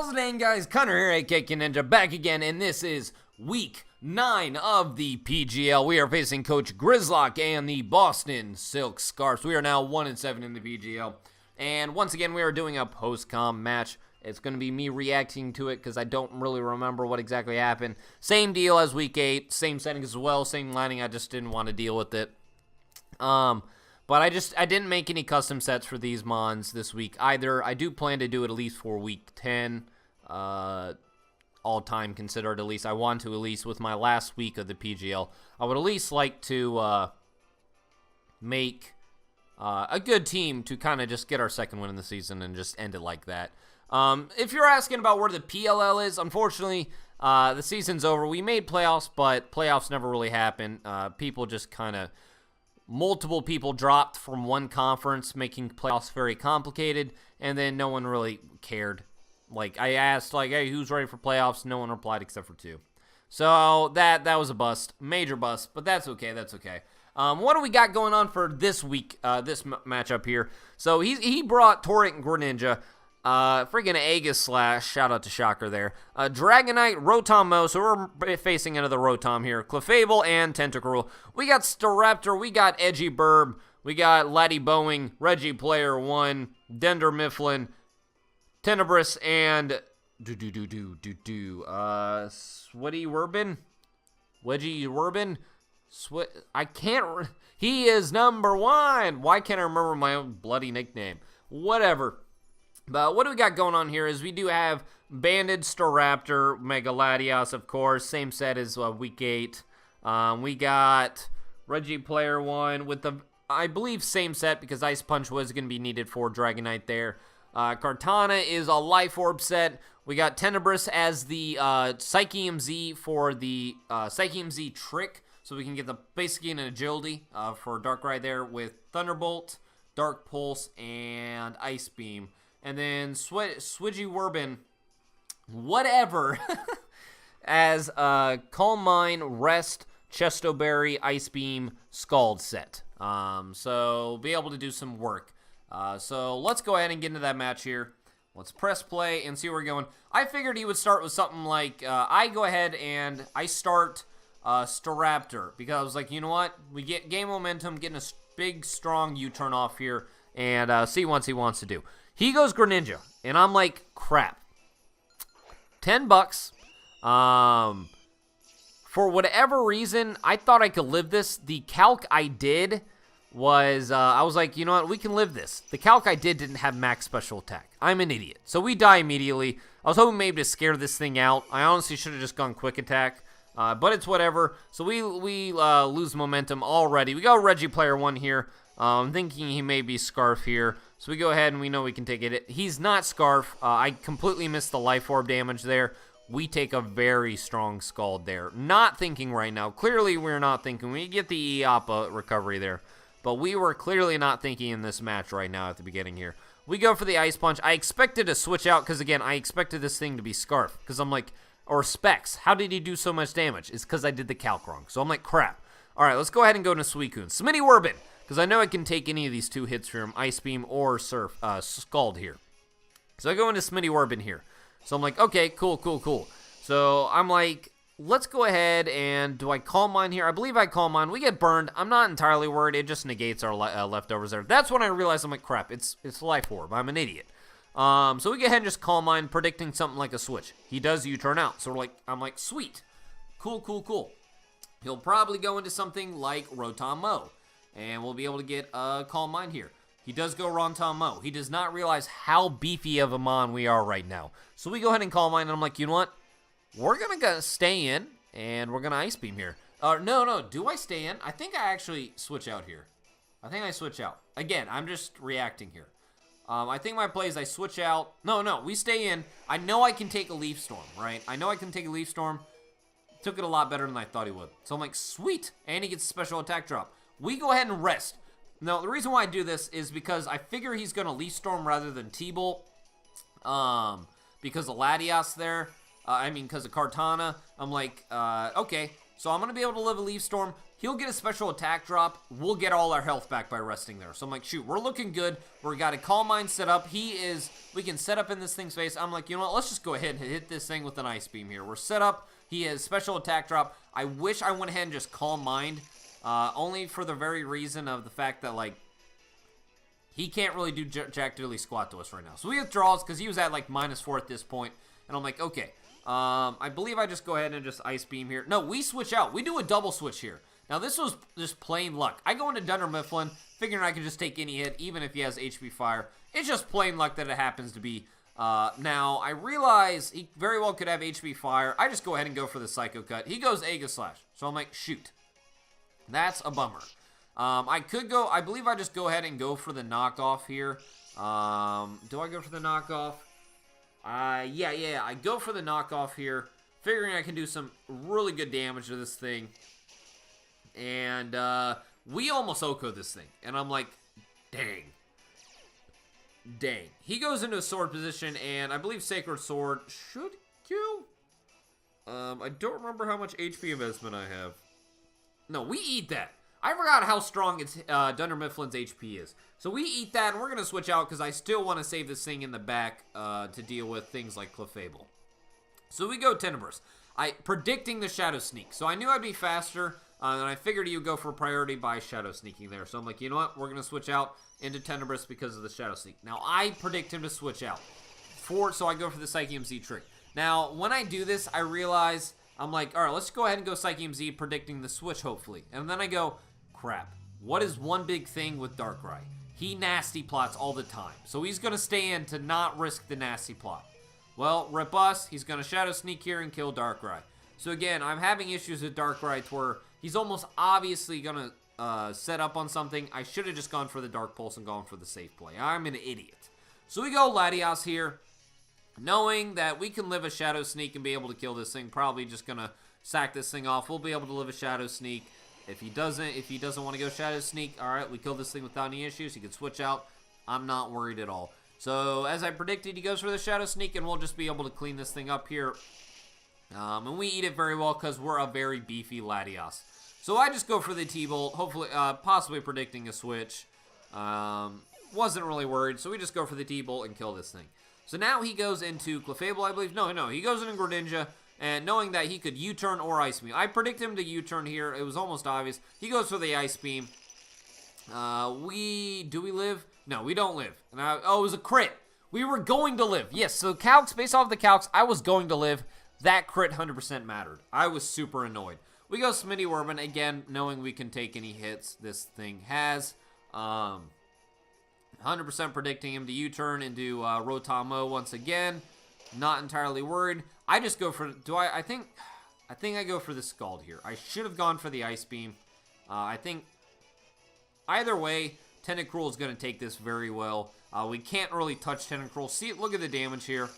How's it going, guys? Connor here, aka Greninja, back again, and this is week 9 of the PGL. We are facing Coach Grizlocke and the Boston Silk Scarfs. We are now 1-7 in the PGL, and once again, we are doing a post-com match. It's going to be me reacting to it because I don't really remember what exactly happened. Same deal as week 8, same settings as well, same lining. I just didn't want to deal with it. But I didn't make any custom sets for these mons this week either. I do plan to do it at least for week 10, all time considered at least. I want to at least with my last week of the PGL. I would at least like to make a good team to kind of just get our second win in the season and just end it like that. If you're asking about where the PLL is, unfortunately, the season's over. We made playoffs, but playoffs never really happened. People just kind of... Multiple people dropped from one conference, making playoffs very complicated, and then no one really cared. Like, I asked, like, hey, who's ready for playoffs? No one replied except for 2. So, that was a bust. Major bust, but that's okay, that's okay. What do we got going on for this week, this matchup here? So, he brought Torrent and Greninja. Freaking Aegislash, shout out to Shocker there. Dragonite, Rotom-Mo, so we're facing another Rotom here. Clefable and Tentacruel. We got Staraptor, we got Edgy-Burb, we got Laddie Bowing, Reggie Player 1, Dender Mifflin, Tenebris, and Sweaty Wurbin? Wedgie Wurbin? I can't, he is number 1. Why can't I remember my own bloody nickname? Whatever. But what do we got going on here is we do have Banded, Staraptor, Mega Latias, of course. Same set as week 8. We got Reggie Player 1 with the, I believe, same set because Ice Punch was going to be needed for Dragonite there. Kartana is a Life Orb set. We got Tenebris as the Psychium Z for the Psychium Z trick. So we can get the basically an agility for Darkrai there with Thunderbolt, Dark Pulse, and Ice Beam. And then Swidgy Wurbin, whatever, as Calm Mind, Rest, Chestoberry, Ice Beam, Scald set. So be able to do some work. So let's go ahead and get into that match here. Let's press play and see where we're going. I figured he would start with something like, I go ahead and I start Staraptor. Because I was like, you know what? We get game momentum, getting a big, strong U-turn off here. And see what he wants to do. He goes Greninja, and I'm like, crap. $10. For whatever reason, I thought I could live this. The calc I did was, I was like, you know what, we can live this. The calc I did didn't have max special attack. I'm an idiot. So we die immediately. I was hoping maybe to scare this thing out. I honestly should have just gone quick attack. But it's whatever. So we lose momentum already. We got Reggie Player 1 here. I'm thinking he may be Scarf here. So we go ahead and we know we can take it. He's not Scarf. I completely missed the Life Orb damage there. We take a very strong Scald there. Not thinking right now. Clearly we're not thinking. We get the Iappa recovery there. But we were clearly not thinking in this match right now at the beginning here. We go for the Ice Punch. I expected to switch out because, again, I expected this thing to be Scarf. Because I'm like, or Specs. How did he do so much damage? It's because I did the calc wrong. So I'm like, crap. All right, let's go ahead and go into Suicune. Smitty Wurbin. Because I know I can take any of these 2 hits from Ice Beam or Scald here. So I go into Smitty Wurbin here. So I'm like, okay, cool. So I'm like, let's go ahead and, do I Calm Mind here? I believe I Calm Mind. We get burned. I'm not entirely worried. It just negates our leftovers there. That's when I realized, I'm like, crap, it's Life Orb. I'm an idiot. So we go ahead and just Calm Mind, predicting something like a switch. He does U-turn out. So I'm like, sweet. Cool. He'll probably go into something like Rotom-Mo. And we'll be able to get a Calm Mind here. He does go Rotom-Mo. He does not realize how beefy of a mon we are right now. So we go ahead and Calm Mind, and I'm like, you know what? We're going to stay in, and we're going to Ice Beam here. No. Do I stay in? I think I actually switch out here. I think I switch out. Again, I'm just reacting here. I think my play is I switch out. No, we stay in. I know I can take a Leaf Storm, right? I know I can take a Leaf Storm. Took it a lot better than I thought he would. So I'm like, sweet. And he gets a special attack drop. We go ahead and rest. Now, the reason why I do this is because I figure he's going to Leaf Storm rather than T-Bolt. Because of Latias there. because of Kartana. I'm like, okay, so I'm going to be able to live a Leaf Storm. He'll get a special attack drop. We'll get all our health back by resting there. So I'm like, shoot, we're looking good. We got a Calm Mind set up. We can set up in this thing's face. I'm like, you know what? Let's just go ahead and hit this thing with an Ice Beam here. We're set up. He has special attack drop. I wish I went ahead and just Calm Mind, only for the very reason of the fact that, like, he can't really do jack diddly squat to us right now. So he withdraws because he was at, like, -4 at this point. And I'm like, okay. I believe I just go ahead and just Ice Beam here. No, we switch out. We do a double switch here. Now, this was just plain luck. I go into Dunder Mifflin, figuring I could just take any hit, even if he has HP Fire. It's just plain luck that it happens to be. Now, I realize he very well could have HP Fire. I just go ahead and go for the Psycho Cut. He goes Aegislash. So I'm like, shoot. That's a bummer. I believe I just go ahead and go for the knockoff here. Do I go for the knockoff? Yeah. I go for the knockoff here, figuring I can do some really good damage to this thing. And, we almost Oko this thing. And I'm like, dang. He goes into a sword position, and I believe Sacred Sword should kill. I don't remember how much HP investment I have. No, we eat that. I forgot how strong its Dunder Mifflin's HP is. So we eat that, and we're going to switch out because I still want to save this thing in the back to deal with things like Clefable. So we go Tenebris. Predicting the Shadow Sneak. So I knew I'd be faster, and I figured he would go for priority by Shadow Sneaking there. So I'm like, you know what? We're going to switch out into Tenebris because of the Shadow Sneak. Now, I predict him to switch out. So I go for the Psychium Z trick. Now, when I do this, I realize, I'm like, all right, let's go ahead and go Psychium Z, predicting the switch, hopefully. And then I go, crap. What is one big thing with Darkrai? He nasty plots all the time. So he's going to stay in to not risk the nasty plot. Well, rip us. He's going to Shadow Sneak here and kill Darkrai. So again, I'm having issues with Darkrai where he's almost obviously going to set up on something. I should have just gone for the Dark Pulse and gone for the safe play. I'm an idiot. So we go Latias here, knowing that we can live a Shadow Sneak and be able to kill this thing. Probably just going to sack this thing off. We'll be able to live a Shadow Sneak. If he doesn't want to go Shadow Sneak, all right, we kill this thing without any issues. He can switch out. I'm not worried at all. So, as I predicted, he goes for the Shadow Sneak, and we'll just be able to clean this thing up here. And we eat it very well because we're a very beefy Latias. So, I just go for the T-Bolt, hopefully, possibly predicting a switch. Wasn't really worried, so we just go for the T-Bolt and kill this thing. So, now he goes into Clefable, I believe. No, he goes into Greninja. And knowing that he could U-turn or Ice Beam. I predict him to U-turn here. It was almost obvious. He goes for the Ice Beam. Do we live? No, we don't live. And it was a crit. We were going to live. Yes, so calcs, based off the calcs, I was going to live. That crit 100% mattered. I was super annoyed. We go Smitty Werbin, again, knowing we can take any hits this thing has. 100% predicting him to U-turn into Rotamo once again. Not entirely worried. I just go for, I think I go for the Scald here. I should have gone for the Ice Beam. I think either way, Tentacruel is going to take this very well. We can't really touch Tentacruel. See, look at the damage here.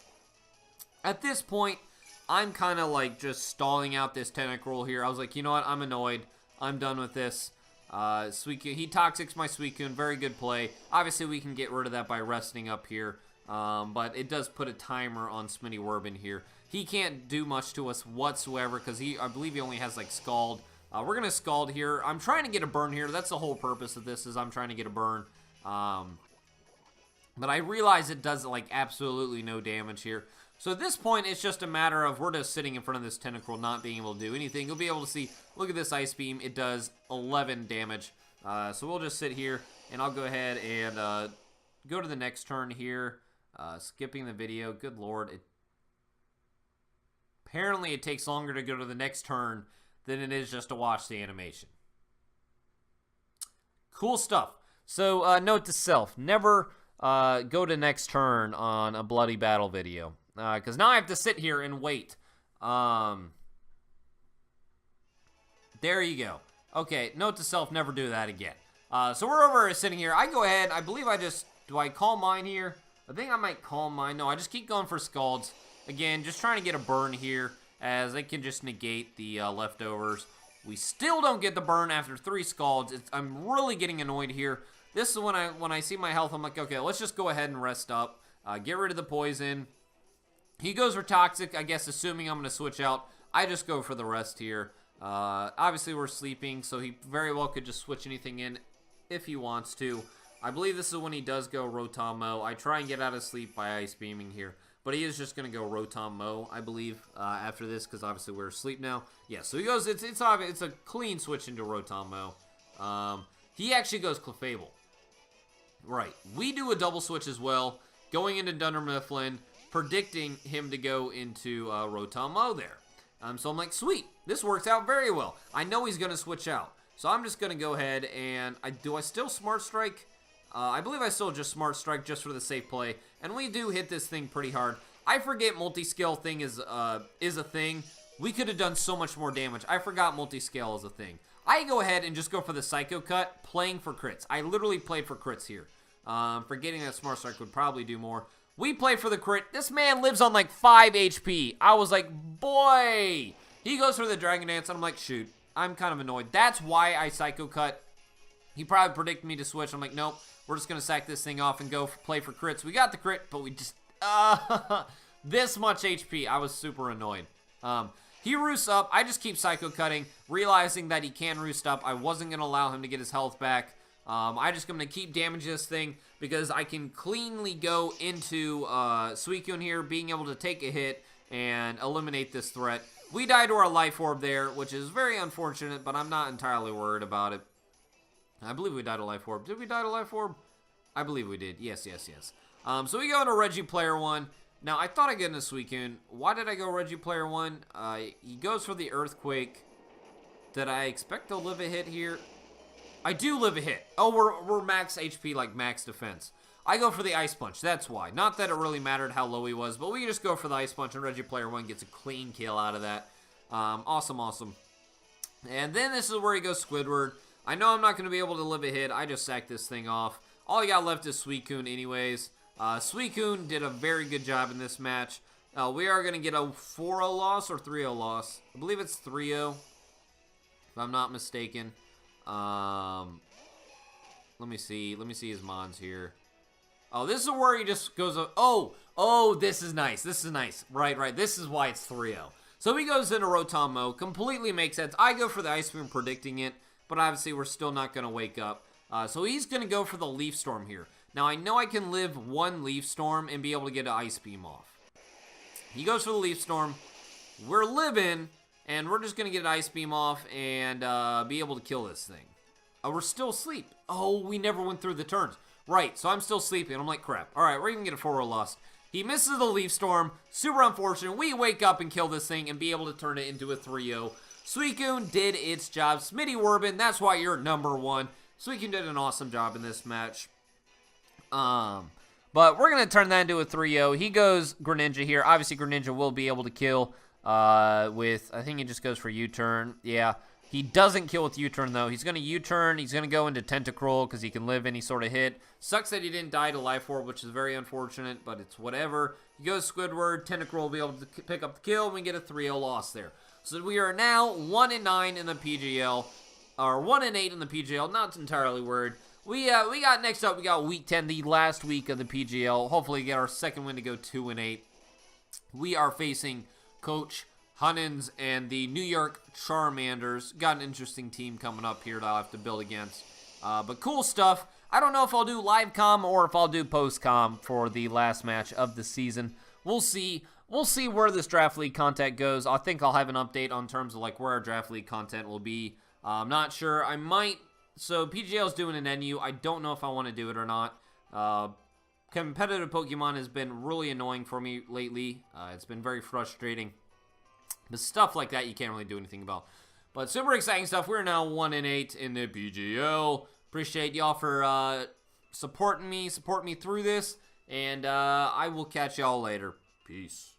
At this point, I'm kind of like just stalling out this Tentacruel here. I was like, you know what? I'm annoyed. I'm done with this. Suicune, he Toxics my Suicune. Very good play. Obviously, we can get rid of that by resting up here. But it does put a timer on Smitty Werbin here. He can't do much to us whatsoever because I believe he only has like Scald. We're going to Scald here. I'm trying to get a burn here. That's the whole purpose of this, is I'm trying to get a burn. But I realize it does like absolutely no damage here. So at this point, it's just a matter of we're just sitting in front of this Tentacruel not being able to do anything. You'll be able to see, look at this Ice Beam. It does 11 damage. So we'll just sit here, and I'll go ahead and go to the next turn here. Skipping the video. Good lord. Apparently, it takes longer to go to the next turn than it is just to watch the animation. Cool stuff. So, note to self. Never go to next turn on a Bloody Battle video. Because now I have to sit here and wait. There you go. Okay, note to self, never do that again. So we're over sitting here. I go ahead. I believe do I Calm Mind here? I think I might Calm Mind. No, I just keep going for Scalds. Again, just trying to get a burn here, as I can just negate the leftovers. We still don't get the burn after 3 Scalds. I'm really getting annoyed here. This is when I see my health, I'm like, okay, let's just go ahead and rest up. Get rid of the poison. He goes for Toxic, I guess, assuming I'm going to switch out. I just go for the rest here. Obviously, we're sleeping, so he very well could just switch anything in if he wants to. I believe this is when he does go Rotom-Mow. I try and get out of sleep by Ice Beaming here. But he is just going to go Rotom-Mow, I believe, after this, because obviously we're asleep now. Yeah, so he goes, it's a clean switch into Rotom-Mow. He actually goes Clefable. Right. We do a double switch as well, going into Dunder Mifflin, predicting him to go into Rotom-Mow there. So I'm like, sweet, this works out very well. I know he's going to switch out. So I'm just going to go ahead and, do I still Smart Strike? I believe I still just Smart Strike just for the safe play. And we do hit this thing pretty hard. I forget multi-scale thing is a thing. We could have done so much more damage. I forgot multi-scale is a thing. I go ahead and just go for the Psycho Cut, playing for crits. I literally played for crits here. Forgetting that Smart Strike would probably do more. We play for the crit. This man lives on like 5 HP. I was like, boy. He goes for the Dragon Dance, and I'm like, shoot. I'm kind of annoyed. That's why I Psycho Cut. He probably predicted me to switch. I'm like, nope. We're just going to sack this thing off and go play for crits. We got the crit, but we just... this much HP. I was super annoyed. He roosts up. I just keep Psycho Cutting, realizing that he can roost up. I wasn't going to allow him to get his health back. I just going to keep damaging this thing because I can cleanly go into Suicune here, being able to take a hit and eliminate this threat. We die to our Life Orb there, which is very unfortunate, but I'm not entirely worried about it. I believe we died to Life Orb. Did we die to Life Orb? I believe we did. Yes, yes, yes. So we go into Reggie Player 1. Now, I thought I'd get into Suicune. Why did I go Reggie Player 1? He goes for the Earthquake. Did I expect to live a hit here? I do live a hit. Oh, we're max HP, like max defense. I go for the Ice Punch. That's why. Not that it really mattered how low he was, but we just go for the Ice Punch, and Reggie Player 1 gets a clean kill out of that. Awesome, awesome. And then this is where he goes Squidward. I know I'm not going to be able to live a hit. I just sacked this thing off. All I got left is Suicune anyways. Suicune did a very good job in this match. We are going to get a 4-0 loss or 3-0 loss. I believe it's 3-0, if I'm not mistaken. Let me see. Let me see his mons here. Oh, this is where he just goes... Oh, this is nice. This is nice. Right. This is why it's 3-0. So he goes into Rotom-Mow. Completely makes sense. I go for the Ice Beam predicting it. But obviously, we're still not going to wake up. So he's going to go for the Leaf Storm here. Now, I know I can live one Leaf Storm and be able to get an Ice Beam off. He goes for the Leaf Storm. We're living, and we're just going to get an Ice Beam off and be able to kill this thing. We're still asleep. Oh, we never went through the turns. Right, so I'm still sleeping. I'm like, crap. All right, we're even going to get a 4-0 loss. He misses the Leaf Storm. Super unfortunate. We wake up and kill this thing and be able to turn it into a 3-0. Suicune did its job. Smitty Werbin, that's why you're number 1. Suicune did an awesome job in this match. But we're going to turn that into a 3-0. He goes Greninja here. Obviously, Greninja will be able to kill with, I think he just goes for U-turn. Yeah, he doesn't kill with U-turn, though. He's going to U-turn. He's going to go into Tentacruel because he can live any sort of hit. Sucks that he didn't die to Life Orb, which is very unfortunate, but it's whatever. He goes Squidward. Tentacruel will be able to pick up the kill, and we get a 3-0 loss there. So we are now 1-9 in the PGL, or 1-8 in the PGL. Not entirely worried. We got next up. We got Week 10, the last week of the PGL. Hopefully, get our second win to go 2-8. We are facing Coach Hunnins and the New York Charmanders. Got an interesting team coming up here that I'll have to build against. But cool stuff. I don't know if I'll do live comm or if I'll do post comm for the last match of the season. We'll see. We'll see where this Draft League content goes. I think I'll have an update on terms of like where our Draft League content will be. I'm not sure. I might. So PGL's doing an NU. I don't know if I want to do it or not. Competitive Pokemon has been really annoying for me lately. It's been very frustrating. But stuff like that you can't really do anything about. But super exciting stuff. We're now 1-8 in the PGL. Appreciate y'all for supporting me through this. And I will catch y'all later. Peace.